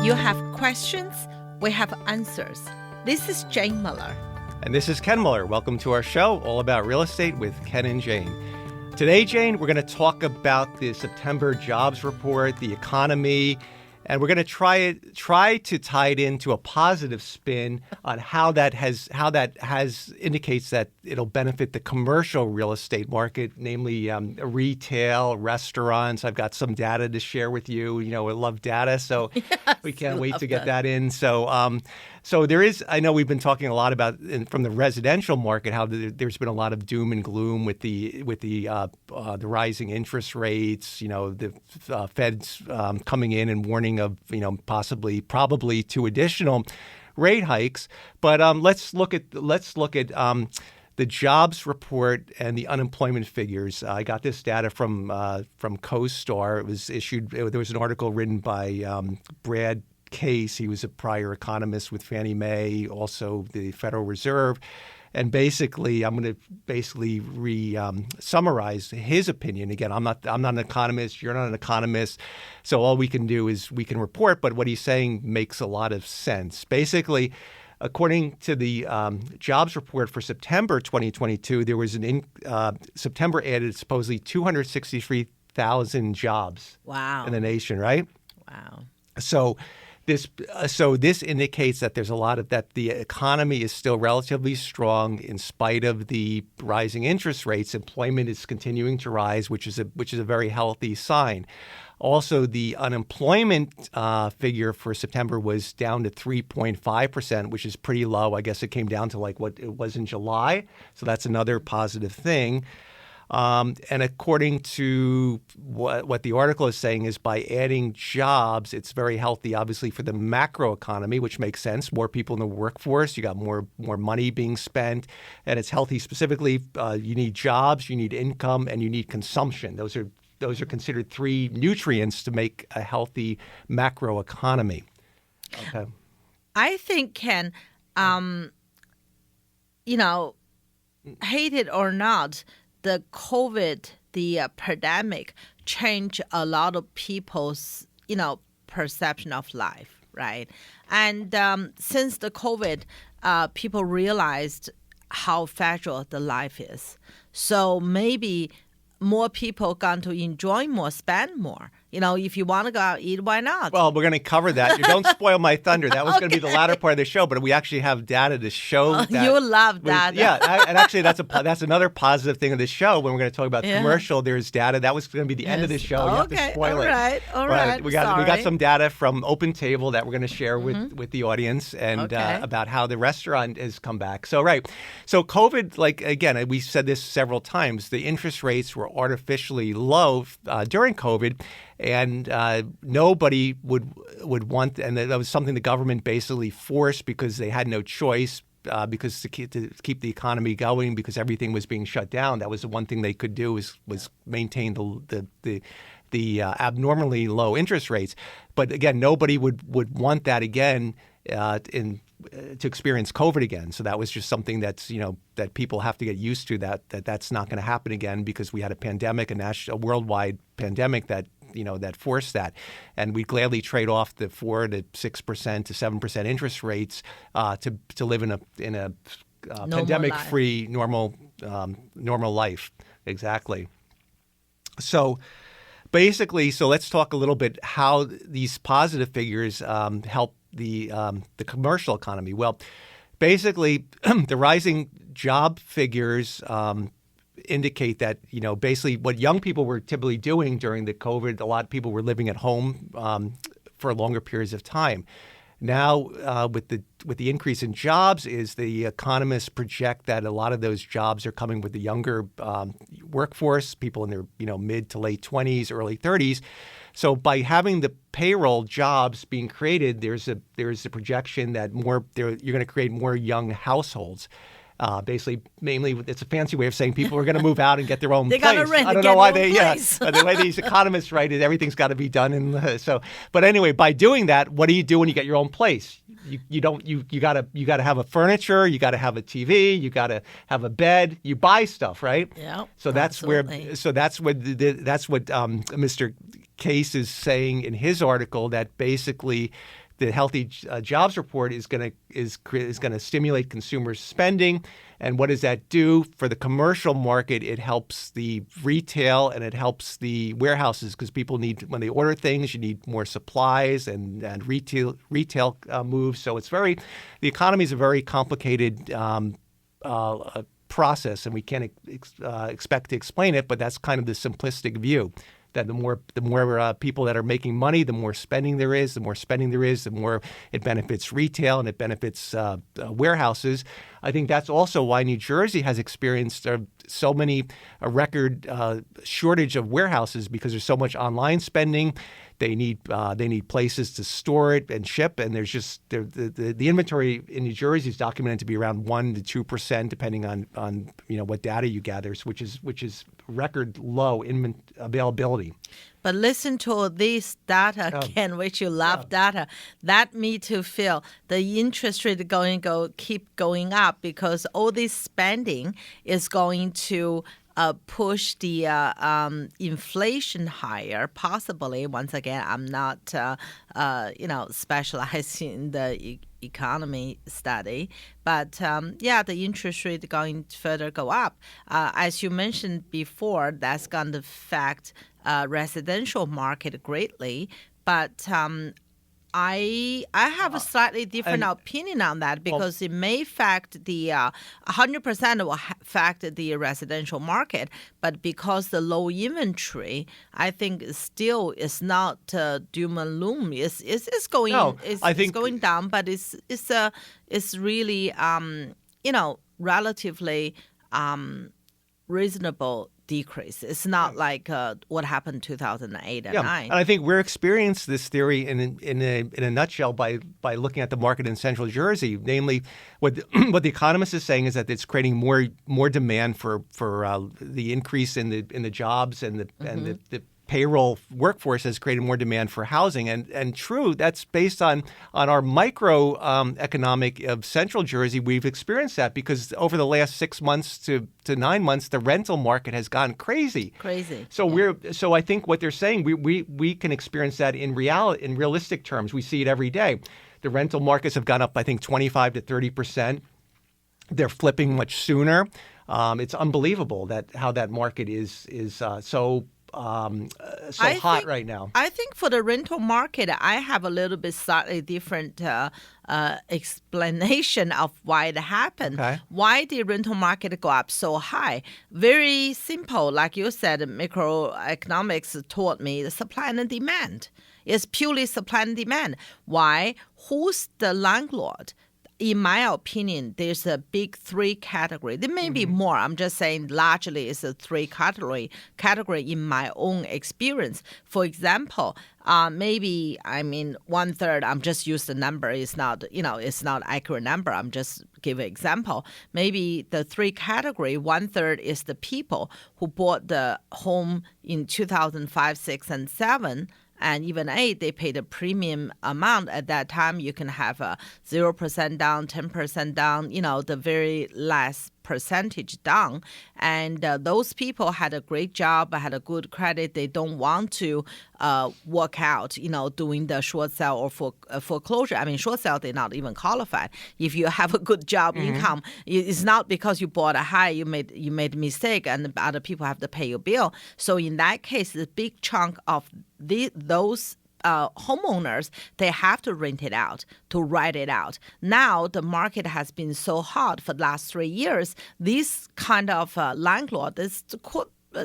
You have questions, we have answers. This is Jane Miller. And this is Ken Miller. Welcome to our show, all about real estate with Ken and Jane. Today, Jane, we're going to talk about the September jobs report, the economy, and we're going to try to tie it into a positive spin on how that indicates that it'll benefit the commercial real estate market, namely retail, restaurants. I've got some data to share with you. You know, I love data, so we can't wait to get that in. So there is. I know we've been talking a lot about from the residential market how there's been a lot of doom and gloom with the rising interest rates. You know, the Fed's coming in and warning of probably 2 additional rate hikes. But let's look at the jobs report and the unemployment figures. I got this data from CoStar. It was issued. There was an article written by Brad Case. He was a prior economist with Fannie Mae, also the Federal Reserve. And basically, I'm going to summarize his opinion. Again, I'm not an economist. You're not an economist. So all we can do is we can report. But what he's saying makes a lot of sense. Basically, according to the jobs report for September 2022, there was September added supposedly 263,000 jobs. Wow. In the nation, right? Wow. So this indicates that there's that the economy is still relatively strong in spite of the rising interest rates. Employment is continuing to rise, which is a very healthy sign. Also, the unemployment figure for September was down to 3.5%, which is pretty low. I guess it came down to like what it was in July. So that's another positive thing. And according to what the article is saying is by adding jobs, it's very healthy, obviously, for the macro economy, which makes sense. More people in the workforce, you got more money being spent, and it's healthy specifically. You need jobs, you need income, and you need consumption. Those are considered 3 nutrients to make a healthy macro economy. Okay. I think, Ken, hate it or not, the COVID, the pandemic, changed a lot of people's, perception of life, right? And since the COVID, people realized how fragile the life is. So maybe more people going to enjoy more, spend more. If you want to go out eat, why not? Well, we're going to cover that. You don't spoil my thunder. That was going to be the latter part of the show, but we actually have data to show that. You love that. Yeah, and actually that's another positive thing of this show. When we're going to talk about commercial, there's data. That was going to be the end of the show. You have to spoil it. All right. We got some data from Open Table that we're going to share with the audience and about how the restaurant has come back. So COVID, again, we said this several times, the interest rates were artificially low during COVID. And nobody would want, and that was something the government basically forced because they had no choice, because to keep the economy going, because everything was being shut down. That was the one thing they could do was maintain the abnormally low interest rates. But again, nobody would want that again to experience COVID again. So that was just something that's that people have to get used to. That's not going to happen again because we had a pandemic, a worldwide pandemic that forced that, and we gladly trade off the 4 to 6% to 7% interest rates to live in a pandemic-free normal life. Exactly. So basically, let's talk a little bit how these positive figures help the commercial economy. Well, basically, the rising job figures indicate that, basically what young people were typically doing during the COVID, a lot of people were living at home for longer periods of time. Now, with the increase in jobs, is the economists project that a lot of those jobs are coming with the younger workforce, people in their mid to late 20s, early 30s. So by having the payroll jobs being created, there's a projection that you're going to create more young households. Basically, mainly, it's a fancy way of saying people are going to move out and get their own place. I don't know why they, the way these economists write it, everything's got to be done. But anyway, by doing that, what do you do when you get your own place? You got to have a furniture, you got to have a TV, you got to have a bed. You buy stuff, right? Yeah. So that's what Mr. Case is saying in his article, that basically the healthy jobs report is going to stimulate consumers' spending. And what does that do for the commercial market? It helps the retail and it helps the warehouses because people need, when they order things, you need more supplies and retail moves. So the economy is a very complicated process, and we can't expect to explain it, but that's kind of the simplistic view. That the more people that are making money, the more spending there is. The more spending there is, the more it benefits retail and it benefits warehouses. I think that's also why New Jersey has experienced a record shortage of warehouses because there's so much online spending. They need places to store it and ship, and there's just the inventory in New Jersey is documented to be around 1% to 2%, depending on what data you gather, which is record low availability. But listen to this data, Ken, which you love data. That me too feel the interest rate keep going up because all this spending is going to push the inflation higher, possibly. Once again, I'm not, specialized in the economy study. But, the interest rate going to further go up. As you mentioned before, that's going to affect residential market greatly. But I have a slightly different opinion on that because it may affect the 100% will affect the residential market, but because the low inventory, I think still is not doom and gloom. It's going it's going down, but it's really relatively reasonable decrease. It's not like what happened in 2008 and 9. And I think we're experiencing this theory in a nutshell by looking at the market in Central Jersey. Namely, what the economist is saying is that it's creating more demand for the increase in the jobs and the payroll workforce has created more demand for housing. And true, that's based on our micro economic of Central Jersey. We've experienced that because over the last 6 months to 9 months, the rental market has gone crazy. So I think what they're saying, we can experience that in realistic terms. We see it every day. The rental markets have gone up, I think, 25 to 30%. They're flipping much sooner. It's unbelievable how that market is so hot right now. I think for the rental market, I have a little bit slightly different explanation of why it happened. Okay. Why did rental market go up so high? Very simple. Like you said, microeconomics taught me the supply and demand. It's purely supply and demand. Why? Who's the landlord? In my opinion, there's a big 3 category. There may be more. I'm just saying largely it's a 3 category in my own experience. For example, maybe, 1/3, I'm just use the number. It's not, it's not accurate number. I'm just give an example. Maybe the 3 category, 1/3 is the people who bought the home in 2005, 6, and 7. And even 8, they paid a premium amount. At that time, you can have a 0% down, 10% down, the very last percentage down. And those people had a great job, had a good credit. They don't want to work out, doing the short sale or foreclosure. Short sale, they're not even qualified. If you have a good job income, it's not because you bought a high, you made a mistake, and other people have to pay your bill. So in that case, the big chunk of those homeowners, they have to rent it out, to ride it out. Now, the market has been so hot for the last 3 years. This kind of landlord,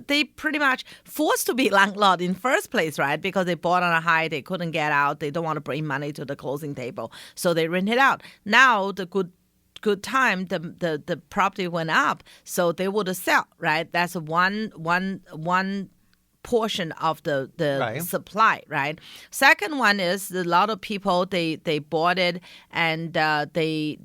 they pretty much forced to be landlord in first place, right? Because they bought on a high, they couldn't get out, they don't want to bring money to the closing table, so they rent it out. Now, the good time, the property went up, so they would sell, right? That's one portion of the right. supply, right? Second one is a lot of people they bought it and they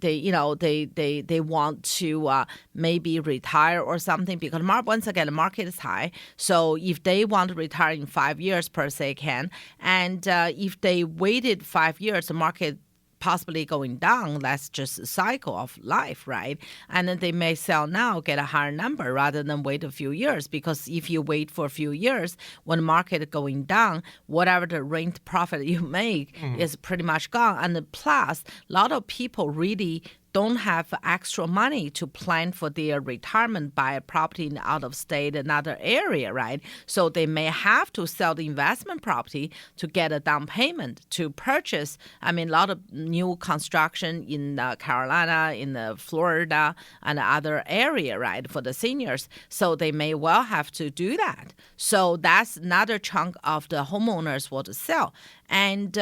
want to maybe retire or something because once again the market is high. So if they want to retire in 5 years per se can, and if they waited 5 years, the market possibly going down. That's just a cycle of life, right? And then they may sell now, get a higher number rather than wait a few years. Because if you wait for a few years, when the market is going down, whatever the rent profit you make is pretty much gone. And plus, a lot of people really don't have extra money to plan for their retirement, buy a property in out of state, another area, right? So they may have to sell the investment property to get a down payment to purchase. I mean, a lot of new construction in Carolina, in Florida, and other area, right, for the seniors. So they may well have to do that. So that's another chunk of the homeowners will sell. And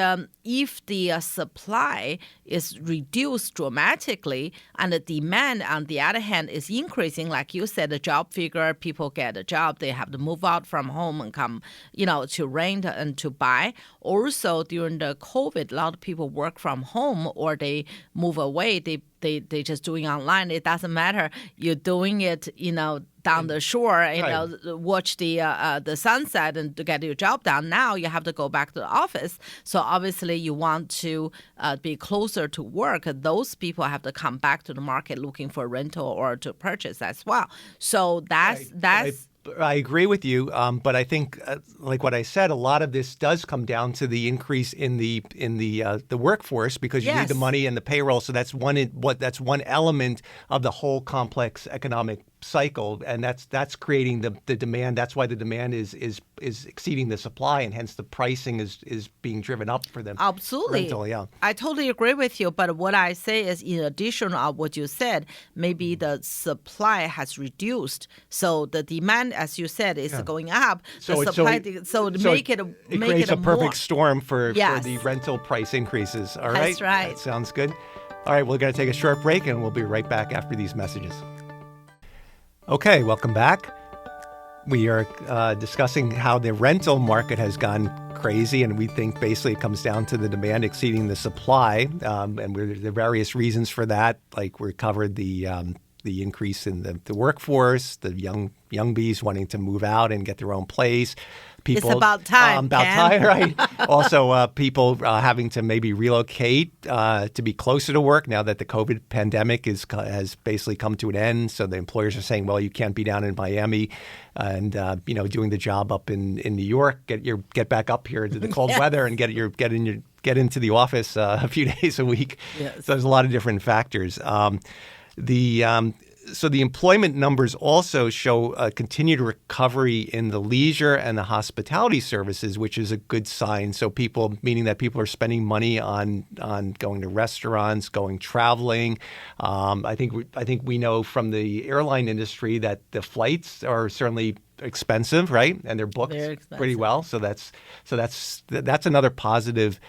if the supply is reduced dramatically and the demand, on the other hand, is increasing, like you said, the job figure, people get a job, they have to move out from home and come, to rent and to buy. Also, during the COVID, a lot of people work from home or they move away. They just doing online. It doesn't matter. You're doing it, down the shore, watch the sunset and to get your job done. Now you have to go back to the office. So obviously you want to be closer to work. Those people have to come back to the market looking for rental or to purchase as well. So that's. I agree with you, but I think, like what I said, a lot of this does come down to the increase in the workforce because you need the money and the payroll. So that's one element of the whole complex economic cycle, and that's creating the demand. That's why the demand is exceeding the supply, and hence the pricing is being driven up for them. Absolutely, rental, yeah. I totally agree with you. But what I say is, in addition of what you said, maybe the supply has reduced, so the demand, as you said, is going up. So the supply, it creates a perfect storm for the rental price increases. All right, that's right. That sounds good. All right, we're going to take a short break, and we'll be right back after these messages. Okay, welcome back. We are discussing how the rental market has gone crazy, and we think basically it comes down to the demand exceeding the supply, and there are various reasons for that. Like we covered the increase in the workforce, the young bees wanting to move out and get their own place. People, it's about time. Time, right? Also, people having to maybe relocate to be closer to work now that the COVID pandemic has basically come to an end. So the employers are saying, well, you can't be down in Miami and doing the job up in New York. Get back up here to the cold weather and get into the office a few days a week. Yes. So there's a lot of different factors. So the employment numbers also show a continued recovery in the leisure and the hospitality services, which is a good sign. So meaning that people are spending money on going to restaurants, traveling. I think we know from the airline industry that the flights are certainly expensive, right? And they're booked pretty well. So that's another positive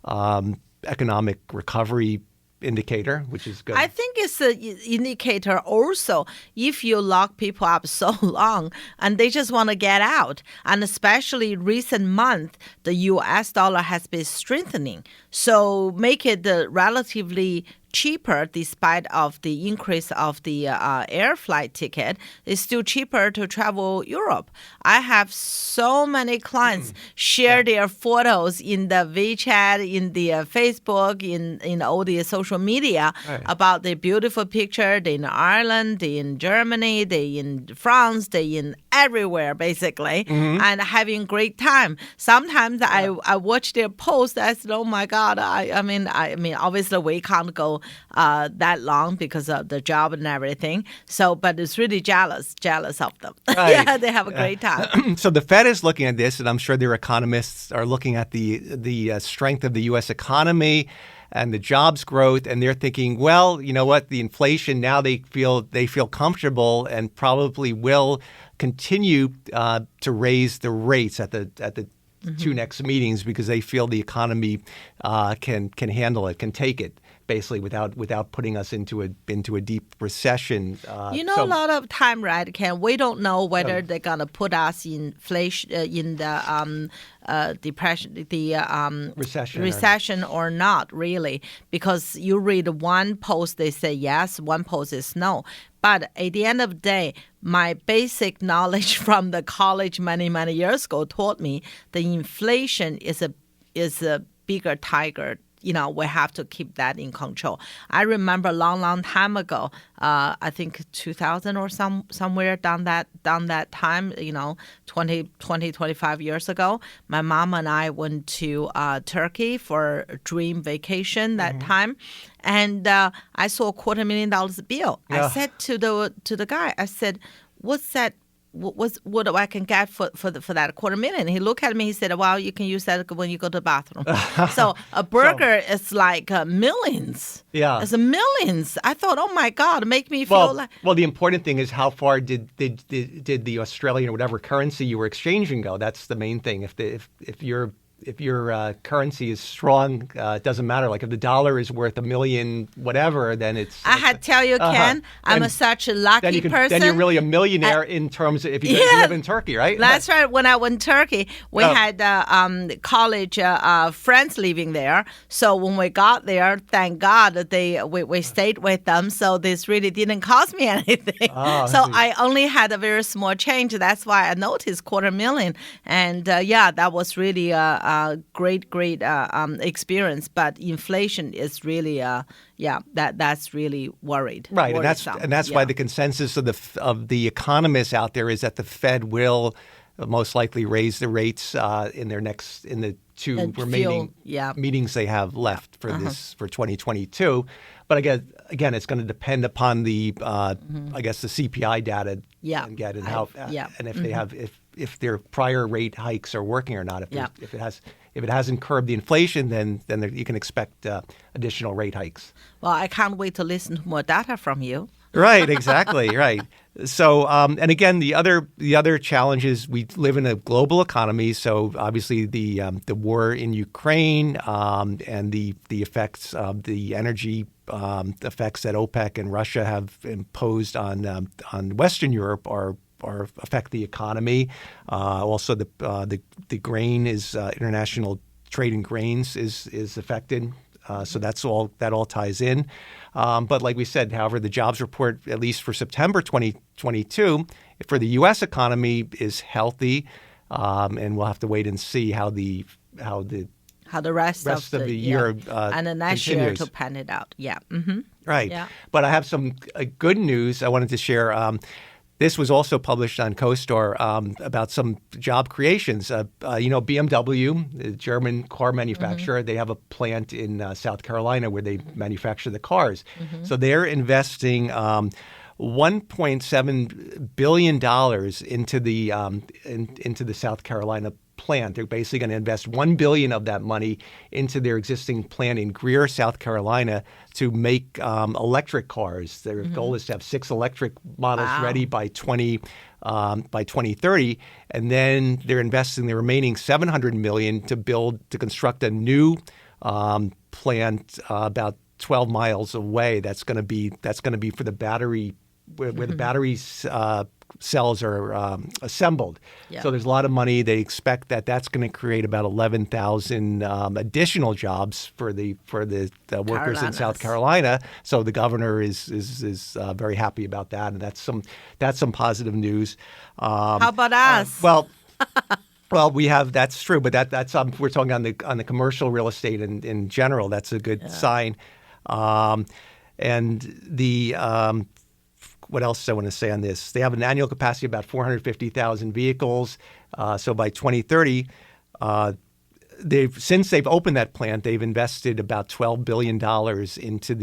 economic recovery indicator, which is good. I think it's an indicator also if you lock people up so long and they just want to get out. And especially recent month, the U.S. dollar has been strengthening. So make it relatively cheaper despite of the increase of the air flight ticket. It's still cheaper to travel Europe. I have so many clients share their photos in the WeChat, in the Facebook, in all the social media about the beautiful picture. They in Ireland, they in Germany, they in France, they in everywhere basically, and having great time. Sometimes I watch their posts. I said, oh my God, I mean, obviously we can't go that long because of the job and everything. So, but it's really jealous of them. Right. Yeah, they have a great time. So the Fed is looking at this, and I'm sure their economists are looking at the strength of the U.S. economy and the jobs growth, and they're thinking, well, you know what, the inflation now they feel comfortable and probably will continue to raise the rates at the two next meetings because they feel the economy can handle it, can take it. Basically, without putting us into a deep recession. A lot of time, right, Ken? We don't know whether they're gonna put us in inflation, in the depression, the recession or not, really, because you read one post, they say yes, one post is no. But at the end of the day, my basic knowledge from the college many years ago taught me the inflation is a bigger tiger. we have to keep that in control. I remember a long time ago, I think 2000 or somewhere down that time, 25 years ago, my mom and I went to Turkey for a dream vacation that time. And I saw $250,000 bill. Yeah. I said to the guy, I said, what's that? What I can get for that $250,000? He looked at me. He said, "Well, you can use that when you go to the bathroom." So a burger is like millions. Yeah, it's millions. I thought, oh my God, make me feel like. Well, the important thing is how far did the Australian or whatever currency you were exchanging go? That's the main thing. If your currency is strong, it doesn't matter. Like if the dollar is worth $1 million, whatever, then it's. I had to tell you, Ken, I'm such a lucky person. Then you're really a millionaire in terms of if you live in Turkey, right? That's right. When I went to Turkey, we had college friends living there. So when we got there, thank God that we stayed with them. So this really didn't cost me anything. So I only had a very small change. That's why I noticed $250,000. And that was really great experience, but inflation is really that's really worried. Right, and that's why the consensus of the economists out there is that the Fed will most likely raise the rates in the two remaining meetings they have left for for 2022. But again, it's going to depend upon the I guess the CPI data and get and how and if they have if their prior rate hikes are working or not. If it hasn't curbed the inflation, then you can expect additional rate hikes. Well, I can't wait to listen to more data from you. Right, exactly, right. So, and again, the other challenge is we live in a global economy. So, obviously, the war in Ukraine and the effects of the energy effects that OPEC and Russia have imposed on Western Europe are affect the economy. Also, the grain is international trade in grains is affected. So that all ties in. But like we said, however, the jobs report, at least for September 2022, for the U.S. economy is healthy, and we'll have to wait and see how the rest of the year and the next continues. year to pan it out. Yeah. Mm-hmm. Right. Yeah. But I have some good news I wanted to share. This was also published on CoStar about some job creations. BMW, the German car manufacturer, they have a plant in South Carolina where they manufacture the cars. So they're investing $1.7 billion into the South Carolina plant. They're basically going to invest $1 billion of that money into their existing plant in Greer, South Carolina, to make electric cars. Their goal is to have 6 electric models ready by 2030, and then they're investing the remaining $700 million to construct a new plant about 12 miles away. That's going to be for the battery where the batteries cells are assembled. Yeah. So there's a lot of money. They expect that's going to create about 11,000 additional jobs for the workers in South Carolina. So the governor is very happy about that, and that's some positive news. How about us? Well, we have that's true, but that's we're talking on the commercial real estate in general. That's a good sign, and the. What else I want to say on this? They have an annual capacity of about 450,000 vehicles. So by 2030, since they've opened that plant, they've invested about $12 billion into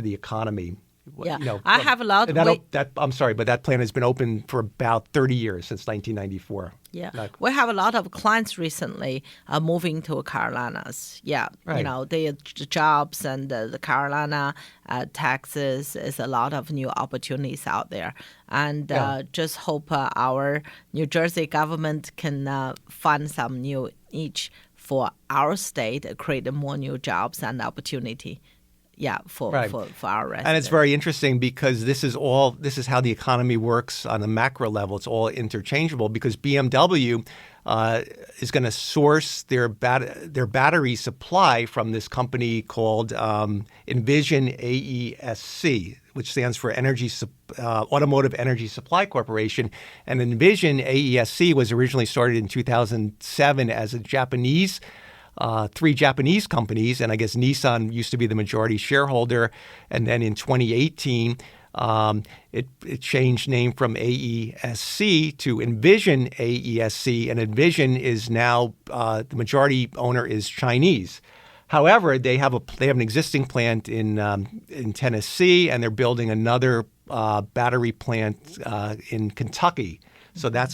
the economy. Yeah, I have a lot. I'm sorry, but that plant has been open for about 30 years, since 1994. Yeah, we have a lot of clients recently moving to Carolinas. Yeah, right. The jobs and the Carolina, Texas is a lot of new opportunities out there. And just hope our New Jersey government can fund some new niche for our state, create more new jobs and opportunity. Yeah, for our residents. And it's very interesting because this is how the economy works on a macro level. It's all interchangeable because BMW is going to source their battery supply from this company called Envision AESC, which stands for Automotive Energy Supply Corporation. And Envision AESC was originally started in 2007 as a Japanese three Japanese companies, and I guess Nissan used to be the majority shareholder. And then in 2018, it changed name from AESC to Envision AESC, and Envision is now the majority owner is Chinese. However, they have an existing plant in Tennessee, and they're building another battery plant in Kentucky. So they're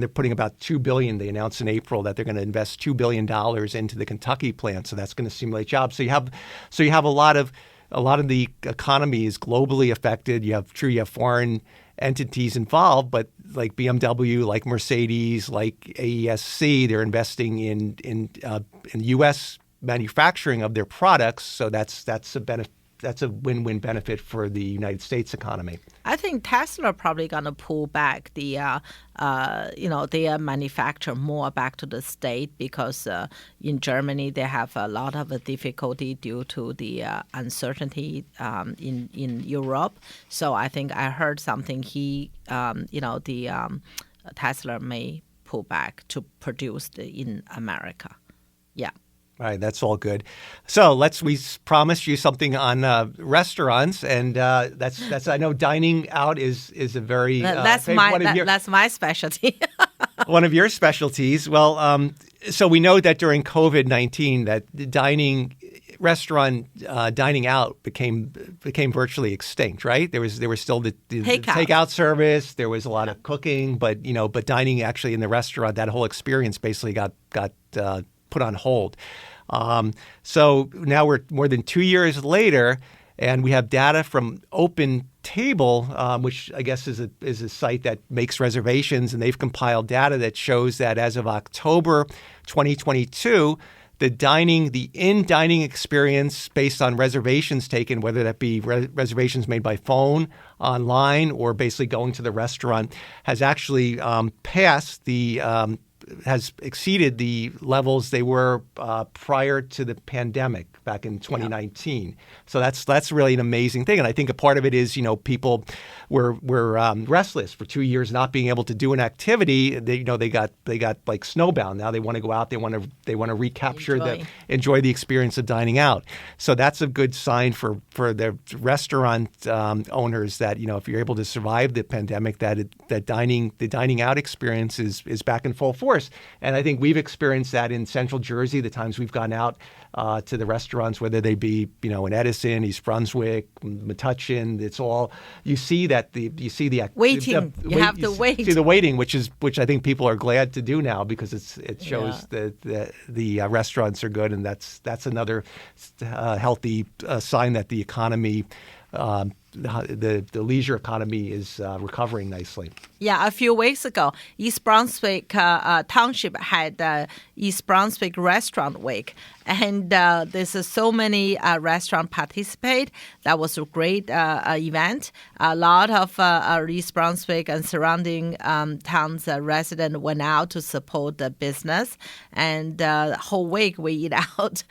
putting about $2 billion. They announced in April that they're going to invest $2 billion into the Kentucky plant. So that's going to stimulate jobs. So you have a lot of the economy is globally affected. You have foreign entities involved, but like BMW, like Mercedes, like AESC, they're investing in U.S. manufacturing of their products. So that's a benefit. That's a win-win benefit for the United States economy. I think Tesla probably going to pull back their manufacture more back to the state because in Germany they have a lot of difficulty due to the uncertainty in Europe. So I think I heard something Tesla may pull back to produce in America. Yeah. All right, that's all good. So we promised you something on restaurants, and that's I know dining out is a very that's my specialty. One of your specialties. Well, so we know that during COVID-19 that restaurant dining out became virtually extinct, right? There was still the takeout service. There was a lot of cooking, but dining actually in the restaurant, that whole experience basically got put on hold. So now we're more than 2 years later, and we have data from Open Table, which I guess is a site that makes reservations, and they've compiled data that shows that as of October 2022, the in-dining experience based on reservations taken, whether that be reservations made by phone, online, or basically going to the restaurant, has actually has exceeded the levels they were prior to the pandemic back in 2019. Yeah. So that's really an amazing thing. And I think a part of it is, people were restless for 2 years not being able to do an activity. They got like snowbound. Now they want to go out. They want to recapture enjoy the experience of dining out. So that's a good sign for the restaurant owners that if you're able to survive the pandemic, the dining out experience is back in full force. And I think we've experienced that in Central Jersey, the times we've gone out to the restaurants, whether they be, in Edison, East Brunswick, Metuchen. It's all, you see the waiting. You have to wait. See the waiting, which I think people are glad to do now because it shows that the restaurants are good, and that's another healthy sign that the economy. The leisure economy is recovering nicely. Yeah, a few weeks ago, East Brunswick Township had East Brunswick Restaurant Week, and there's so many restaurants participate. That was a great event. A lot of East Brunswick and surrounding towns residents went out to support the business, and the whole week we eat out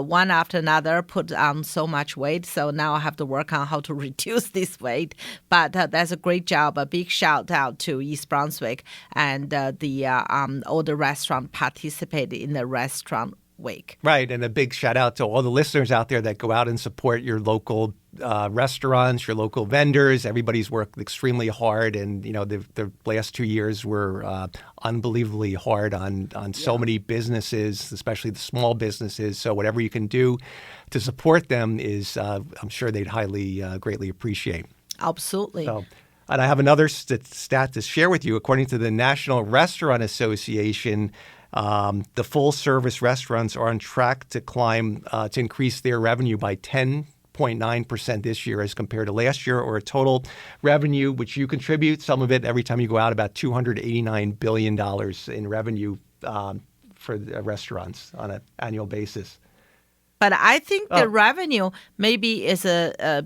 one after another, put on so much weight. So now I have to work on how to reduce this weight. But that's a great job. A big shout out to East Brunswick and all the restaurants participated in the restaurant week. Right, and a big shout out to all the listeners out there that go out and support your local restaurants, your local vendors. Everybody's worked extremely hard, and the last 2 years were unbelievably hard on so many businesses, especially the small businesses. So whatever you can do to support them is, I'm sure they'd greatly appreciate. Absolutely. So, and I have another stat to share with you. According to the National Restaurant Association, the full-service restaurants are on track to climb to increase their revenue by 10.9% this year as compared to last year, or a total revenue, which you contribute, some of it every time you go out, about $289 billion in revenue for the restaurants on an annual basis. But I think the revenue maybe is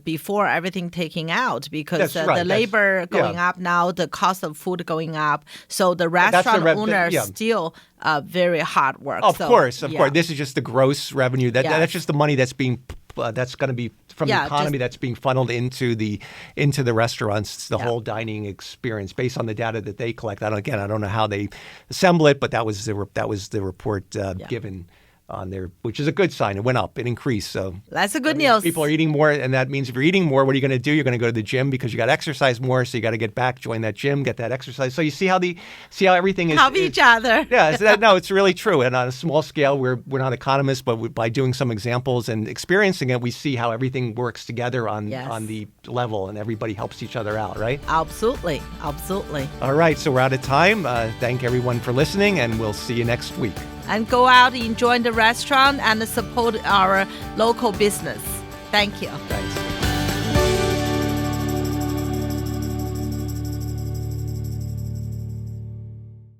before everything taking out because the labor going up now, the cost of food going up. So the restaurant owners still very hard work. Of course. This is just the gross revenue. That's just the money that's going to be from the economy that's being funneled into the restaurants. It's the whole dining experience based on the data that they collect. I don't know how they assemble it, but that was the report given on there, which is a good sign. It went up, it increased. So that's a good news. People are eating more, and that means if you're eating more, what are you going to do? You're going to go to the gym because you got to exercise more. So you got to get back, join that gym, get that exercise. So you see how everything is help each other. Yeah, no, it's really true. And on a small scale, we're not economists, but by doing some examples and experiencing it, we see how everything works together on the level, and everybody helps each other out, right? Absolutely. All right, so we're out of time. Thank everyone for listening, and we'll see you next week. And go out, enjoy the restaurant, and support our local business. Thank you. Thanks.